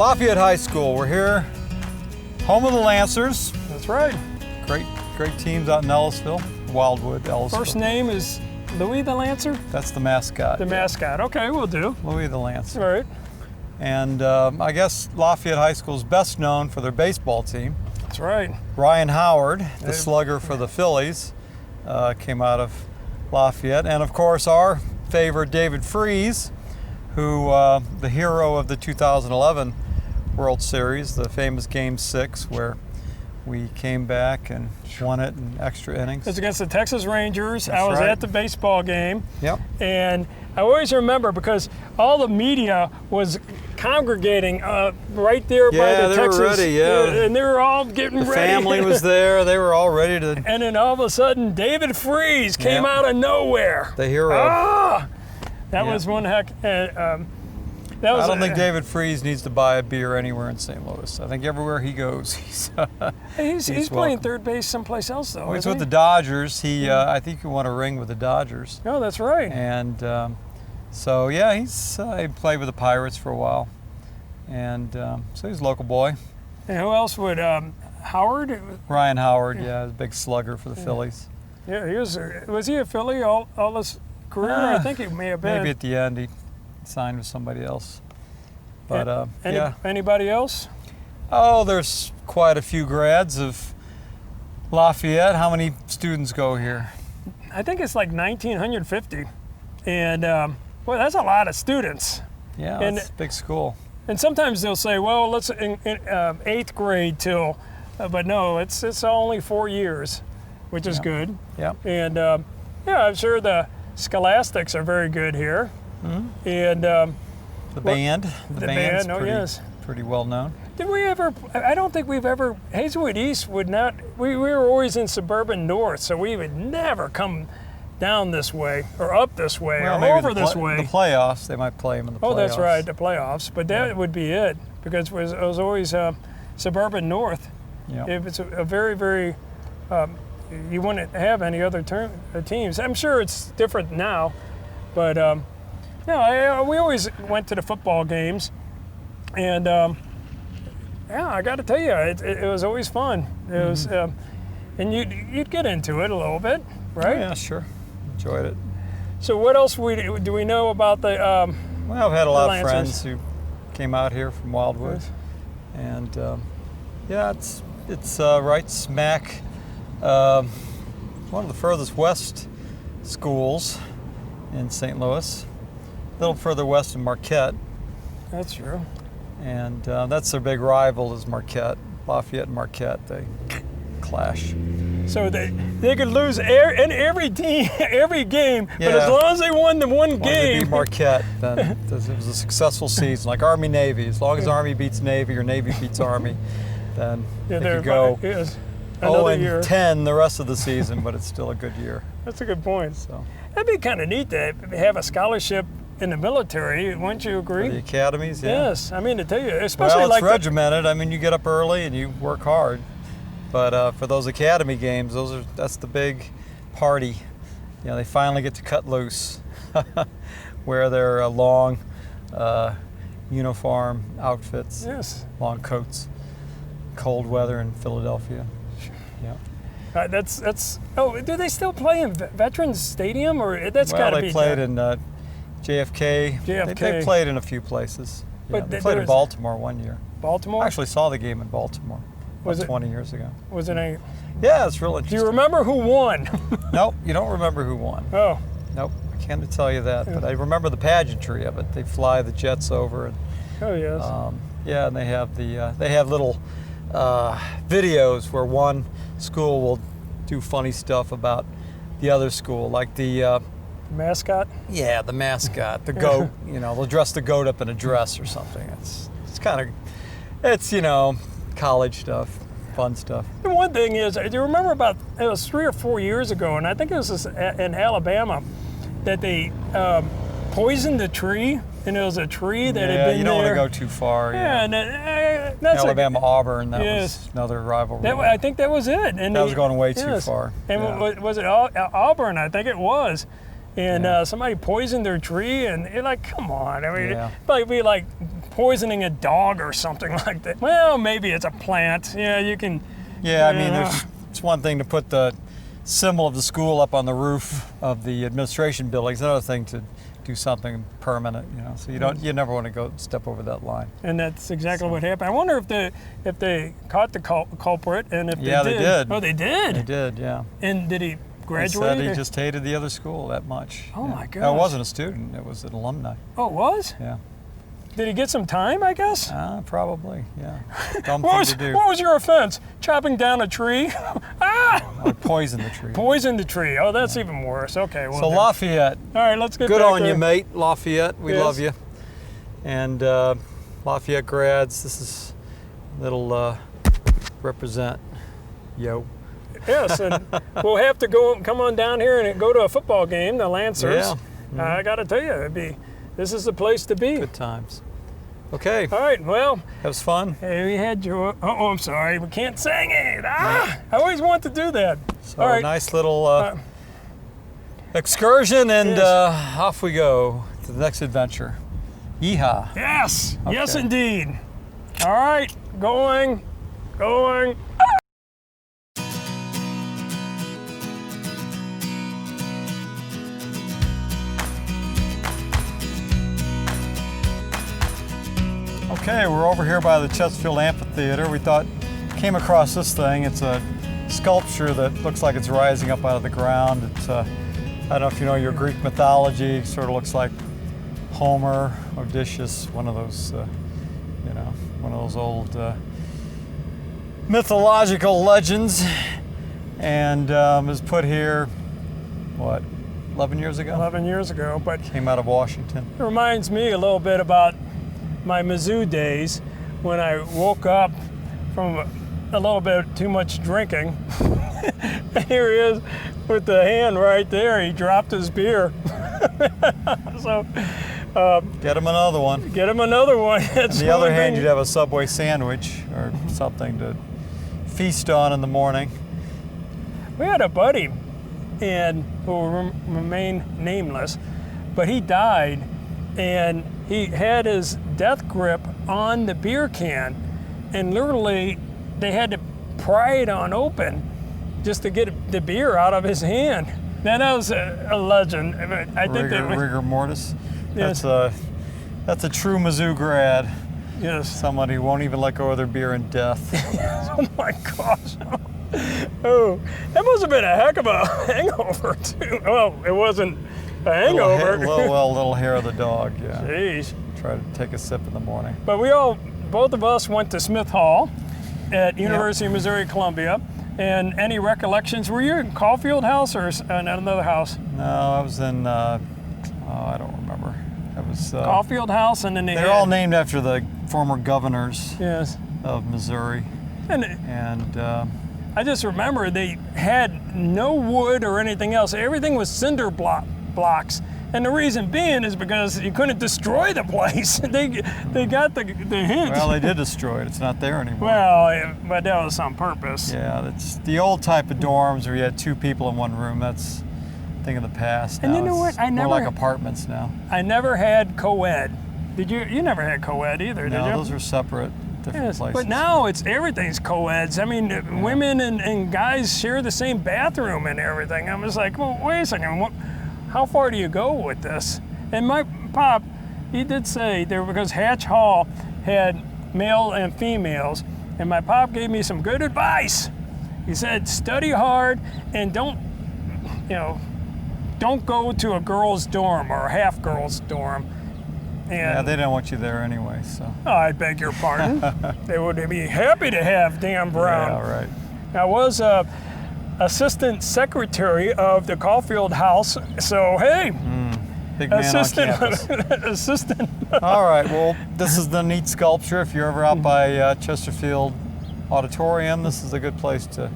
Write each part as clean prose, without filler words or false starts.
Lafayette High School. We're here, home of the Lancers. That's right. Great teams out in Ellisville, Wildwood, Ellisville. First name is Louis the Lancer? That's the mascot. The mascot. Okay, we'll do. Louis the Lancer. All right. And I guess Lafayette High School is best known for their baseball team. That's right. Ryan Howard, the slugger for the Phillies, came out of Lafayette. And of course, our favorite David Freese, who, the hero of the 2011 World Series, the famous Game 6, where we came back and won it in extra innings. It's against the Texas Rangers. That's I was right. at the baseball game. Yep. And I always remember because all the media was congregating right there by the they Texas. were ready, yeah. And they were all getting The ready. family was there. They were all ready to. And then all of a sudden, David Freese came Yep. out of nowhere. The hero. Ah! That Yeah. was one heck. I don't think David Freese needs to buy a beer anywhere in St. Louis. I think everywhere he goes, he's He's playing welcome. third base someplace else, though. He's isn't with the he? Dodgers. I think he won a ring with the Dodgers. Oh, that's right. And so, yeah, he played with the Pirates for a while. And so he's a local boy. And who else would Howard? Ryan Howard, yeah, a big slugger for the Phillies. Yeah, he was he a Philly all his career? I think he may have been. Maybe at the end he signed with somebody else. But yeah. Anybody else? Oh, there's quite a few grads of Lafayette. How many students go here? I think it's like 1,950, and boy, that's a lot of students. Yeah, And- it's a big school. And sometimes they'll say, well, let's in 8th grade till, but no, it's only 4 years, which is Yeah. good. Yeah. And yeah, I'm sure the scholastics are very good here. Mm-hmm. And The band. the band's band, oh pretty, yes. pretty well known. Did we ever? I don't think we've ever. Hazelwood East would not. We were always in suburban North, so we would never come down this way or up this way or maybe over this way. The playoffs, they might play him in the playoffs. Oh, that's right, the playoffs. But that would be it because it was always suburban North. Yeah. If it's a very, very, you wouldn't have any other teams. I'm sure it's different now, but yeah, we always went to the football games, and yeah, I got to tell you, it was always fun. It was, and you'd get into it a little bit, right? Oh, yeah, sure. Enjoyed it. So what else do we know about the? Well, I've had a lot of Lancers. friends who came out here from Wildwood, and yeah, it's right smack one of the furthest west schools in St. Louis. A little further west in Marquette, That's true. and that's their big rival is Marquette. Lafayette and Marquette, they clash. So they could lose in every team, every game, but Yeah. as long as they won the one As long as they game, beat Marquette, then it was a successful season. Like Army-Navy, as long as Army beats Navy or Navy beats Army, then yeah, they they're could go yes, another year. 0-10 the rest of the season, but it's still a good year. That's a good point. So That'd be kind of neat to have a scholarship in the military. Wouldn't you agree? for the academies, yeah. Yes, I mean to tell you, especially Well, it's like regimented. I mean, you get up early and you work hard. But for those academy games, that's the big party. You know, they finally get to cut loose, wear their long uniform outfits, yes, long coats, cold weather in Philadelphia. Yeah. that's. Oh, do they still play in Veterans Stadium or that's got to Well, be? they played in JFK. JFK. They played in a few places. Yeah, But they played in there's- Baltimore one year. Baltimore. I actually saw the game in Baltimore. Was about it- 20 years ago? Was it a? Yeah, it's real Do interesting. you remember who won? Nope, you don't remember who won. Oh, Nope, I can't tell you that. But I remember the pageantry of it. They fly the jets over, and oh yes. yeah, and they have little videos where one school will do funny stuff about the other school, like the Mascot. the mascot, the goat. You know, they'll dress the goat up in a dress or something. It's kind of college stuff, fun stuff. The one thing is, do you remember it was 3 or 4 years ago, and I think it was in Alabama, that they poisoned a tree, and it was a tree that had been you don't there. want to go too far. Yeah, and that's Alabama Auburn, that Yes. was another rivalry. I think that was it. And That was going way too yes. far. And Yeah. was it Auburn? I think it was. And somebody poisoned their tree, and you're like, come on. I mean, Yeah. it'd be like poisoning a dog or something like that. Well, maybe it's a plant. Yeah, you can. Yeah, I mean, it's one thing to put the symbol of the school up on the roof of the administration buildings. Another thing to do something permanent, So you never want to step over that line. And that's exactly what happened. I wonder if they caught the culprit, and if they did. They did. Oh, they did. They did, yeah. And did he graduate? He said he just hated the other school that much. Oh my gosh. No, it wasn't a student. It was an alumni. Oh, it was? Yeah. Did he get some time, I guess? Probably, yeah. Dumb thing to do. What was your offense? Chopping down a tree? Or poison the tree. Poison the tree. Oh, that's even worse. Okay. Well, so Lafayette. All right, let's get good back on to you, mate. Lafayette, we Yes. love you. And Lafayette grads, this is little represent yo. Yes, and we'll have to come on down here and go to a football game, the Lancers. Yeah. Mm-hmm. I got to tell you, this is the place to be. Good times. Okay. All right, well. That was fun. Hey, we had your. Oh, I'm sorry. We can't sing it. I always want to do that. So all right. Nice little excursion, and yes. Off we go to the next adventure. Yeehaw. Yes. Okay. Yes, indeed. All right. Going. Okay, we're over here by the Chesterfield Amphitheater. We came across this thing. It's a sculpture that looks like it's rising up out of the ground. It's I don't know if you know your Greek mythology. It sort of looks like Homer, Odysseus, one of those old mythological legends, and was put here, 11 years ago? 11 years ago, but came out of Washington. it reminds me a little bit about my Mizzou days when I woke up from a little bit too much drinking. Here he is with the hand right there. He dropped his beer. So get him another one. get him another one. On the other hand, you'd have a Subway sandwich or something to feast on in the morning. We had a buddy, and who will remain nameless, but he died, and he had his death grip on the beer can, and literally they had to pry it on open just to get the beer out of his hand. Now, that was a legend. I think rigor mortis. Yes. That's a true Mizzou grad. Yes. Somebody who won't even let go of their beer in death. Oh my gosh. Oh, that must have been a heck of a hangover too. Well, it wasn't a hangover. Little hair of the dog, yeah. Jeez. Try to take a sip in the morning. But both of us went to Smith Hall at University of Missouri-Columbia. And any recollections? Were you in Caulfield House or another house? No, I was in, I don't remember. It was Caulfield House, and then they're all named after the former governors yes. of Missouri. And I just remember they had no wood or anything else. Everything was cinder blocks. And the reason being is because you couldn't destroy the place. They got the hint. Well, they did destroy it. It's not there anymore. Well, but that was on purpose. Yeah, that's the old type of dorms where you had two people in one room. That's a thing of the past. And now you know what? More like apartments now. I never had co-ed. Did you? You never had co-ed either, did you? No, those were separate, different places. But now everything's co-eds. I mean, women and guys share the same bathroom and everything. I'm just like, well, wait a second. How far do you go with this? And my pop, he did say because Hatch Hall had male and females, and my pop gave me some good advice. He said, study hard and don't go to a girl's dorm or a half girl's dorm. And yeah, they didn't want you there anyway, so. Oh, I beg your pardon. They would be happy to have Dan Brown. Yeah, right. I was assistant secretary of the Caulfield House, so hey. Big man assistant, on campus. assistant. All right, well, this is the neat sculpture. If you're ever out by Chesterfield Auditorium, this is a good place to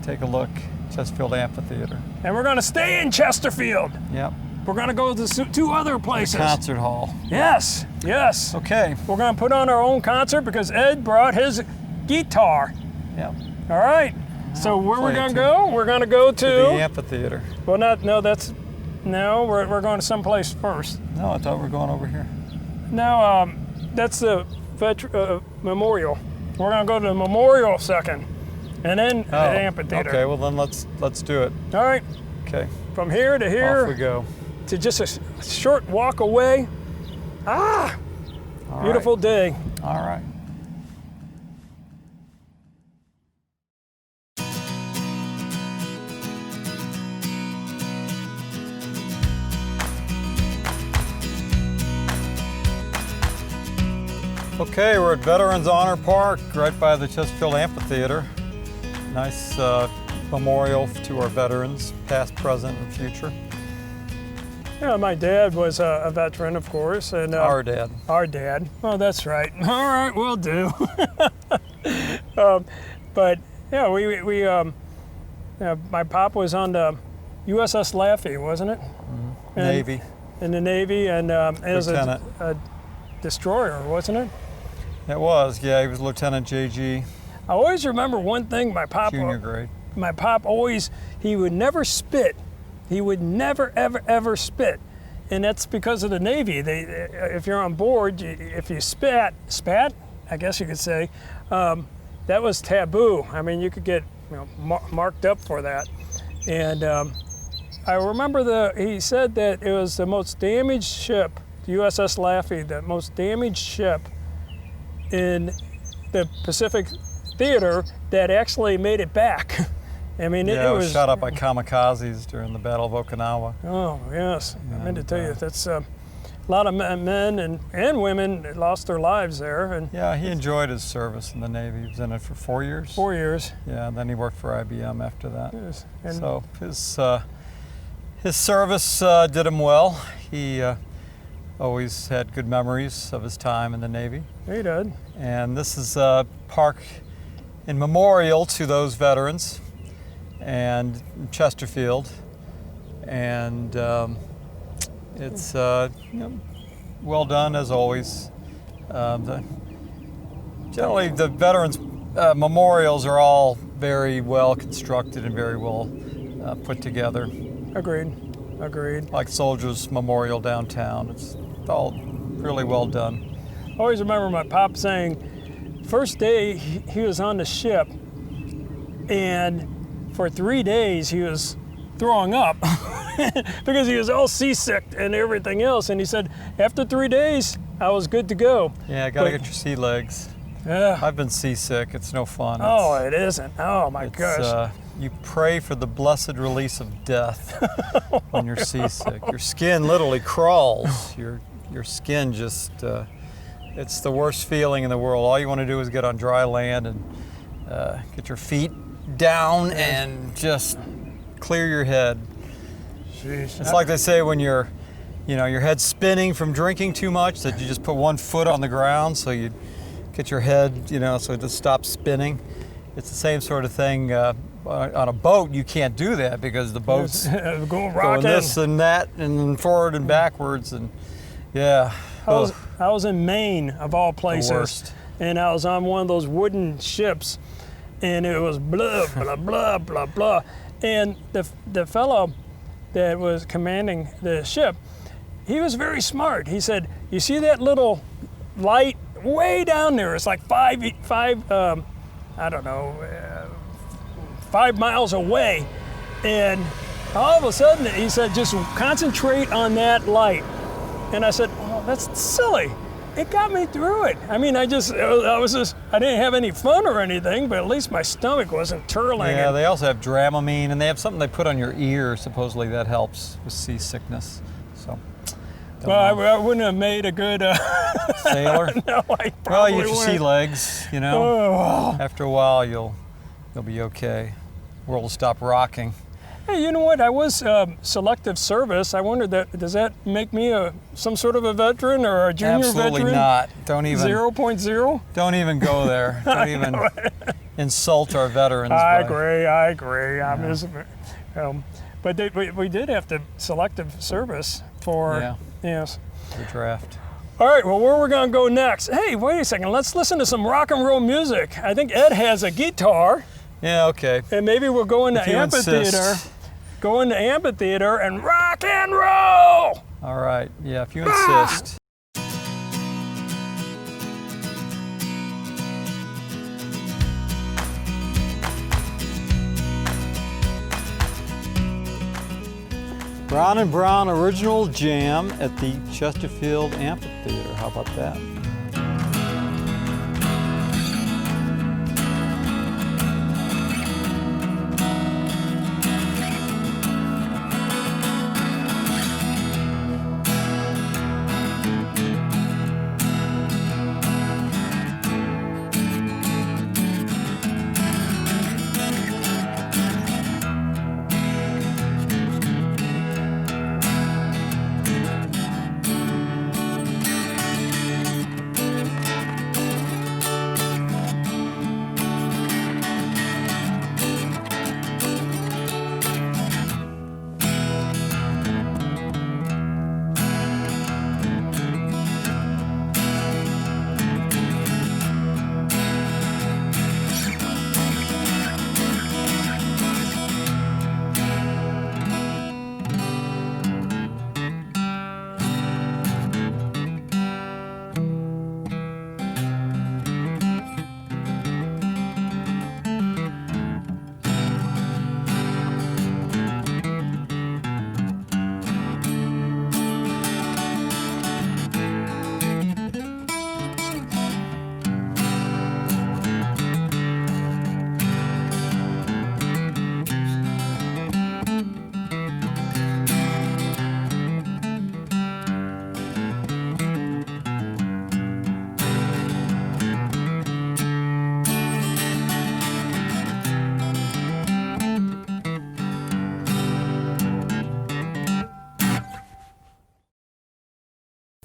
take a look. Chesterfield Amphitheater. And we're going to stay in Chesterfield. Yep. We're going to go to two other places. The concert hall. Yes. Okay. We're going to put on our own concert because Ed brought his guitar. Yep. All right. So where we're going to go? We're going to go to the amphitheater. Well, we're going to someplace first. No, I thought we were going over here. Now, that's the memorial. We're gonna go to the memorial second, and then the amphitheater. Okay, well then let's do it. All right. Okay. From here to here. Off we go. To just a short walk away. All beautiful right. day. All right. Okay, we're at Veterans Honor Park, right by the Chesterfield Amphitheater. Nice memorial to our veterans, past, present, and future. Yeah, my dad was a veteran, of course, and Our dad. Our dad. Oh, that's right. All right, we'll do. But yeah, my pop was on the USS Laffey, wasn't it? Mm-hmm. Navy. In the Navy, and as a destroyer, wasn't it? It was, yeah. He was Lieutenant JG. I always remember one thing. My pop. Junior grade. My pop he would never spit. He would never, ever spit. And that's because of the Navy. If you're on board, if you spat, I guess you could say, that was taboo. I mean, you could get marked up for that. And I remember he said that it was the most damaged ship, the USS Laffey, the most damaged ship in the Pacific Theater that actually made it back. I mean, it was shot up by kamikazes during the Battle of Okinawa. Oh, yes. I meant to tell you, that's a lot of men and women that lost their lives there. And yeah, he enjoyed his service in the Navy. He was in it for 4 years. 4 years. Yeah, and then he worked for IBM after that. Yes. So his service did him well. He always had good memories of his time in the Navy. He did. And this is a park in memorial to those veterans and Chesterfield. And it's well done as always. Generally the veterans memorials are all very well constructed and very well put together. Agreed. Like Soldiers Memorial downtown. It's all really well done. I always remember my pop saying, first day he was on the ship, and for 3 days he was throwing up because he was all seasick and everything else. And he said, after 3 days, I was good to go. Yeah, gotta get your sea legs. Yeah. I've been seasick. It's no fun. It isn't. Oh my gosh. You pray for the blessed release of death when you're seasick. Your skin literally crawls. Your skin just, it's the worst feeling in the world. All you want to do is get on dry land and get your feet down and just clear your head. Jeez. It's like they say when your head's spinning from drinking too much, that you just put one foot on the ground so you get your head, so it just stops spinning. It's the same sort of thing. On a boat, you can't do that because the boat's going this and that and forward and backwards, and yeah. I was in Maine, of all places, the worst. And I was on one of those wooden ships, and it was blah, blah, blah, blah, blah. And the fellow that was commanding the ship, he was very smart. He said, you see that little light way down there? It's like 5 miles away. And all of a sudden, he said, just concentrate on that light. And I said, oh, that's silly. It got me through it. I mean, I didn't have any fun or anything, but at least my stomach wasn't turling. Yeah, they also have Dramamine, and they have something they put on your ear. Supposedly that helps with seasickness. So. Well, I wouldn't have made a good sailor. No, I probably well, you get your wouldn't. sea legs. Oh. After a while, you'll be okay. World will stop rocking. Hey, you know what? I was selective service. I wondered does that make me some sort of a veteran or a junior Absolutely veteran? not. Don't even 0.0. Don't even go there. Don't even insult our veterans. I agree. But we did have to selective service for yes. The draft. All right, well, where are we going to go next? Hey, wait a second. Let's listen to some rock and roll music. I think Ed has a guitar. Yeah, okay. And maybe we'll go into amphitheater. Go into amphitheater and rock and roll! All right, yeah, if you insist. Brown and Brown Original Jam at the Chesterfield Amphitheater. How about that?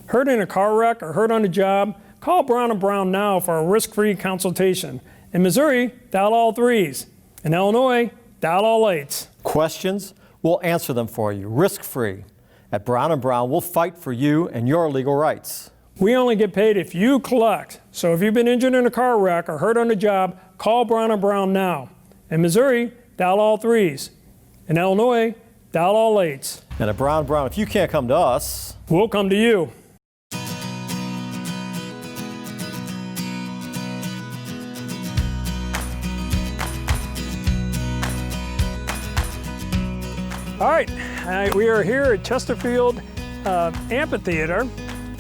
Hurt in a car wreck or hurt on the job? Call Brown & Brown now for a risk-free consultation. In Missouri, dial all 3s. In Illinois, dial all 8s. Questions? We'll answer them for you, risk-free. At Brown & Brown, we'll fight for you and your legal rights. We only get paid if you collect. So if you've been injured in a car wreck or hurt on the job, call Brown & Brown now. In Missouri, dial all 3s. In Illinois, dial all 8s. And at Brown & Brown, if you can't come to us, we'll come to you. All right, we are here at Chesterfield Amphitheater,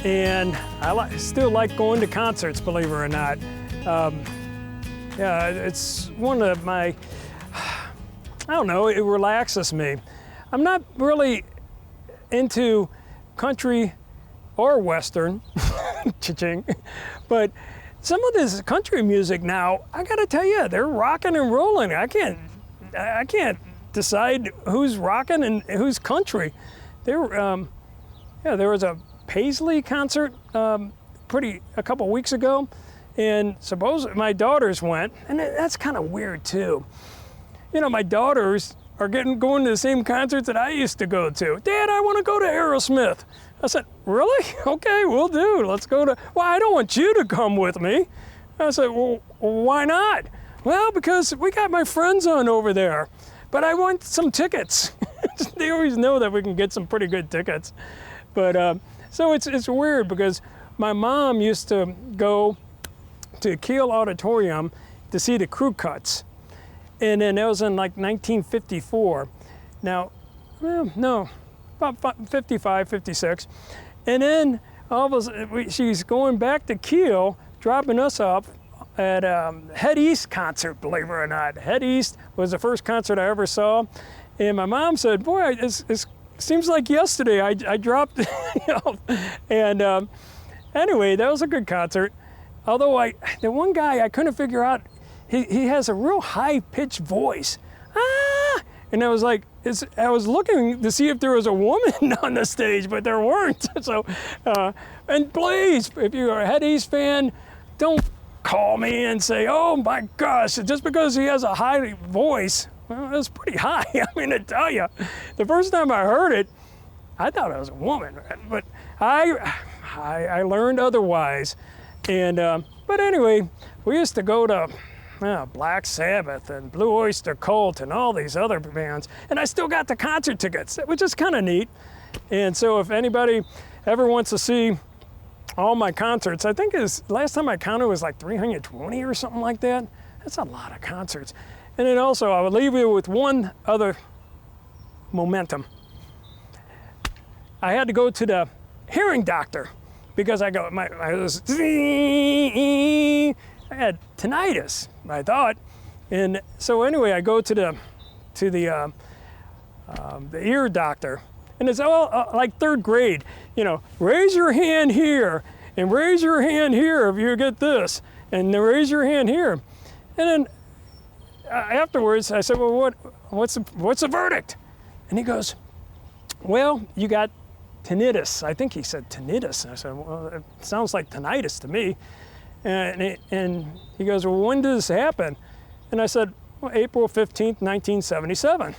and I still like going to concerts, believe it or not. Yeah, it's one of my, I don't know, it relaxes me. I'm not really into country or Western, cha-ching, but some of this country music now, I gotta tell you, they're rocking and rolling. I can't decide who's rocking and who's country. There was a Paisley concert a couple weeks ago, and suppose my daughters went, and that's kind of weird too. You know, my daughters are going to the same concerts that I used to go to. Dad, I want to go to Aerosmith. I said, really? Okay, we'll do. Let's go to. Well, I don't want you to come with me. I said, well, why not? Well, because we got my friends on over there. But I want some tickets. They always know that we can get some pretty good tickets. But so it's weird because my mom used to go to Kiel Auditorium to see the Crew Cuts. And then that was in like 1954. Now, no, about 55, 56. And then all of a sudden, she's going back to Kiel, dropping us up at Head East concert, believe it or not. Head East was the first concert I ever saw. And my mom said, boy, it seems like yesterday I dropped you know. And anyway, that was a good concert. Although the one guy I couldn't figure out, he has a real high-pitched voice. Ah! And I was like, I was looking to see if there was a woman on the stage, but there weren't. So, and please, if you're a Head East fan, don't call me and say, oh my gosh, just because he has a high voice. Well, it's pretty high. I mean, I tell you, the first time I heard it, I thought it was a woman, but I learned otherwise. And but anyway, we used to go to Black Sabbath and Blue Oyster Cult and all these other bands, and I still got the concert tickets, which is kind of neat. And so if anybody ever wants to see all my concerts, I think last time I counted was like 320 or something like that. That's a lot of concerts. And then also I would leave you with one other momentum. I had to go to the hearing doctor because I had tinnitus, I thought. And so anyway, I go to the ear doctor, and it's all like third grade. You know, raise your hand here, and raise your hand here if you get this, and then raise your hand here. And then afterwards, I said, well, what's the verdict? And he goes, well, you got tinnitus. I think he said tinnitus. And I said, well, it sounds like tinnitus to me. And he goes, well, when did this happen? And I said, well, April 15th, 1977.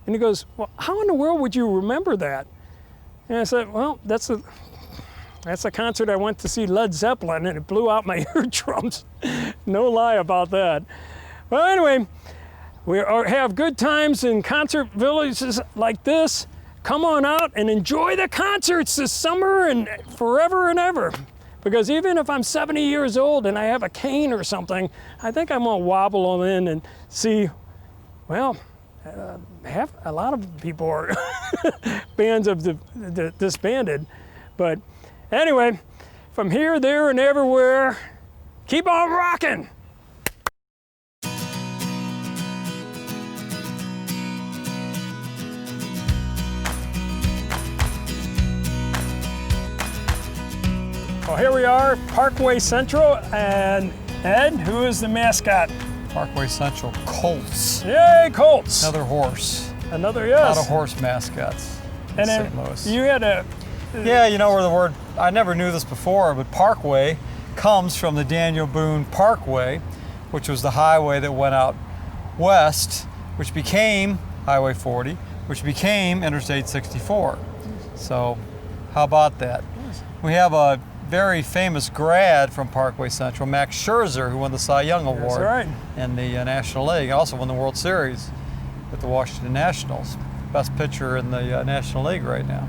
And he goes, well, how in the world would you remember that? And I said, well, that's a concert I went to see Led Zeppelin, and it blew out my eardrums. No lie about that. Well, anyway, we have good times in concert villages like this. Come on out and enjoy the concerts this summer and forever and ever. Because even if I'm 70 years old and I have a cane or something, I think I'm gonna wobble on in and see, well, a lot of people are bands have disbanded. But anyway, from here, there, and everywhere, keep on rocking. Well, here we are, Parkway Central, and Ed, who is the mascot? Parkway Central Colts. Yay, Colts! Another horse. Another, A yes. lot of horse mascots in And St. then Louis. you had a... Yeah, you know where the word, I never knew this before, but Parkway comes from the Daniel Boone Parkway, which was the highway that went out west, which became Highway 40, which became Interstate 64. So, how about that? We have a very famous grad from Parkway Central, Max Scherzer, who won the Cy Young Award right. in the National League, also won the World Series with the Washington Nationals. Best pitcher in the National League right now.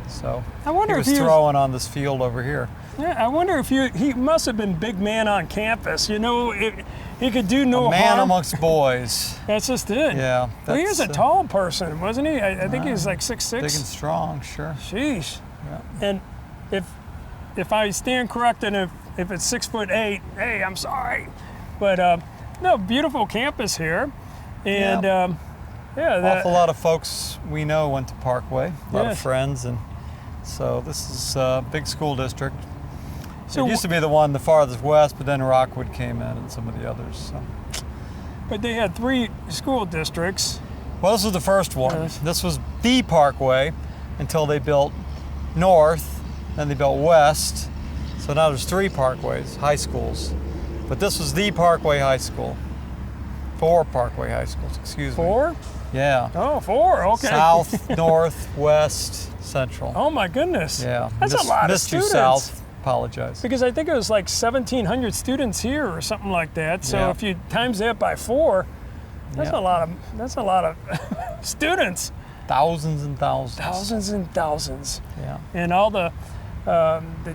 So I wonder he if was he was- throwing on this field over here. Yeah, I wonder if he must have been big man on campus. You know, he could do no A man harm. amongst boys. That's just it. Yeah. Well, he was a that's, tall person, wasn't he? I think he was like 6'6". big and strong, sure. Sheesh. Yeah. And if I stand corrected, if it's 6'8", hey, I'm sorry. But no, beautiful campus here, and Awful lot of folks we know went to Parkway. A lot Yes. of friends, and so this is a big school district. So it used to be the one the farthest west, but then Rockwood came in and some of the others. So. But they had 3 school districts. Well, this was the first one. Yes. This was the Parkway until they built north, then they built west. So now there's 3 Parkways, high schools. But this was the Parkway High School. 4 Parkway High Schools, excuse me. 4? Yeah. Oh, 4. Okay. South, north, west, central. Oh my goodness. Yeah. That's a lot of missed students. you south. Apologize. Because I think it was like 1,700 students here or something like that. So Yeah. if you times that by 4, that's Yeah. a lot of students. Thousands and thousands. Thousands and thousands. Yeah. And all the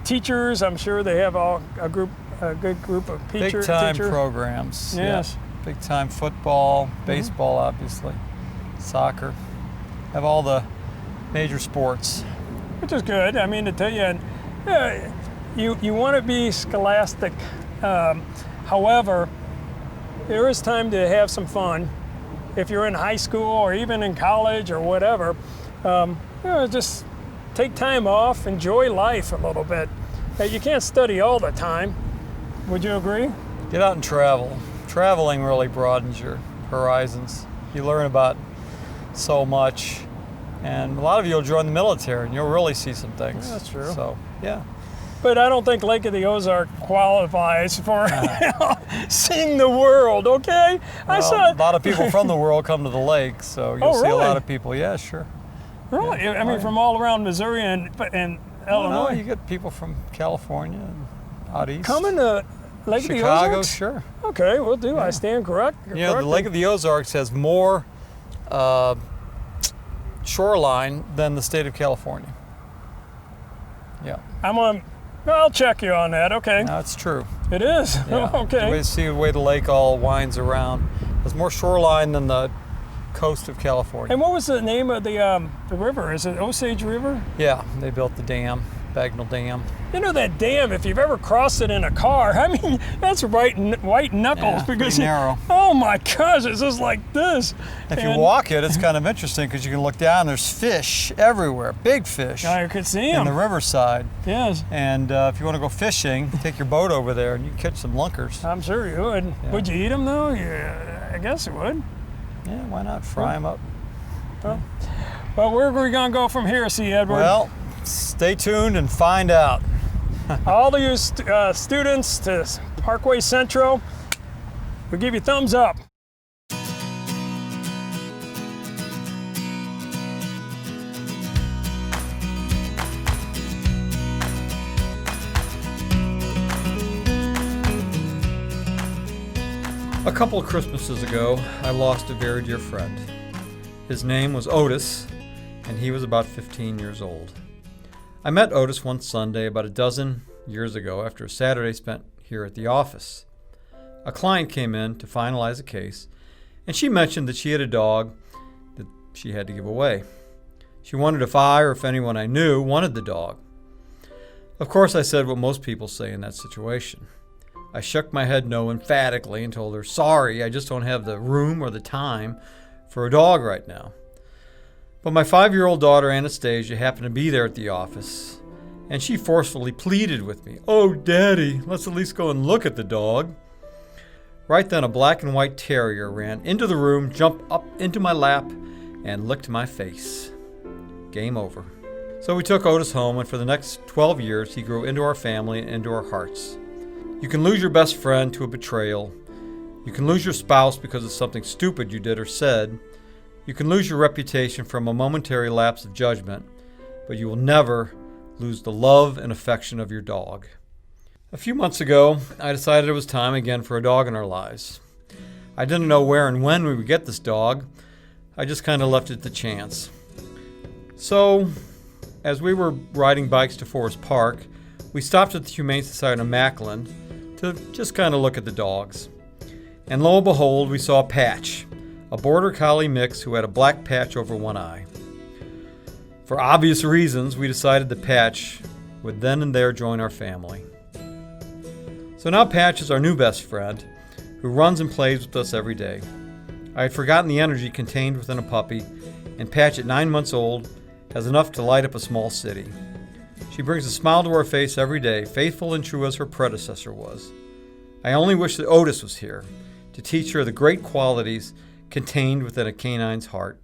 teachers, I'm sure they have a good group of Big teachers. time programs. Yes. Yeah. Big time football, baseball, obviously, soccer. Have all the major sports. Which is good. I mean, to tell you, and, you want to be scholastic. However, there is time to have some fun. If you're in high school or even in college or whatever, just take time off, enjoy life a little bit. You can't study all the time. Would you agree? Get out and travel. Traveling really broadens your horizons. You learn about so much. And a lot of you will join the military and you'll really see some things. Yeah, that's true. So, yeah. But I don't think Lake of the Ozark qualifies for seeing the world, okay? I saw a lot of people from the world come to the lake, so you'll Oh, see a really? lot of people. Yeah, sure. Really? Yeah. I mean, from all around Missouri and Oh, Illinois. no, you get people from California and out east. Coming to Lake of the Chicago, Ozarks? sure. Okay, will do. I stand correct. You know, the Lake of the Ozarks has more shoreline than the state of California. Yeah, I'll check you on that. Okay. that's true. It is? Yeah. Okay. You see the way the lake all winds around. There's more shoreline than the coast of California. And what was the name of the river? Is it Osage River? Yeah, they built the dam, Bagnell Dam. You know that dam, if you've ever crossed it in a car, I mean, that's white knuckles. Yeah, because pretty narrow. Oh my gosh, it's just like this. If you walk it, it's kind of interesting because you can look down, there's fish everywhere, big fish. I could see in them. the riverside. Yes. And if you want to go fishing, take your boat over there and you can catch some lunkers. I'm sure you would. Yeah. Would you eat them though? Yeah, I guess you would. Yeah, why not? Fry them up. Well, where are we going to go from here, C. Edward? Well, stay tuned and find out. All of you students to Parkway Central, we give you thumbs up. A couple of Christmases ago, I lost a very dear friend. His name was Otis, and he was about 15 years old. I met Otis one Sunday about a dozen years ago after a Saturday spent here at the office. A client came in to finalize a case, and she mentioned that she had a dog that she had to give away. She wondered if I or if anyone I knew wanted the dog. Of course, I said what most people say in that situation. I shook my head no emphatically and told her, sorry, I just don't have the room or the time for a dog right now. But my 5-year-old daughter Anastasia happened to be there at the office, and she forcefully pleaded with me, oh, Daddy, let's at least go and look at the dog. Right then, a black and white terrier ran into the room, jumped up into my lap, and licked my face. Game over. So we took Otis home, and for the next 12 years, he grew into our family and into our hearts. You can lose your best friend to a betrayal. You can lose your spouse because of something stupid you did or said. You can lose your reputation from a momentary lapse of judgment, but you will never lose the love and affection of your dog. A few months ago, I decided it was time again for a dog in our lives. I didn't know where and when we would get this dog. I just kind of left it to chance. So, as we were riding bikes to Forest Park, we stopped at the Humane Society of Mackinac to just kind of look at the dogs. And lo and behold, we saw Patch, a border collie mix who had a black patch over one eye. For obvious reasons, we decided that Patch would then and there join our family. So now Patch is our new best friend, who runs and plays with us every day. I had forgotten the energy contained within a puppy, and Patch at 9 months old has enough to light up a small city. She brings a smile to our face every day, faithful and true as her predecessor was. I only wish that Otis was here to teach her the great qualities contained within a canine's heart.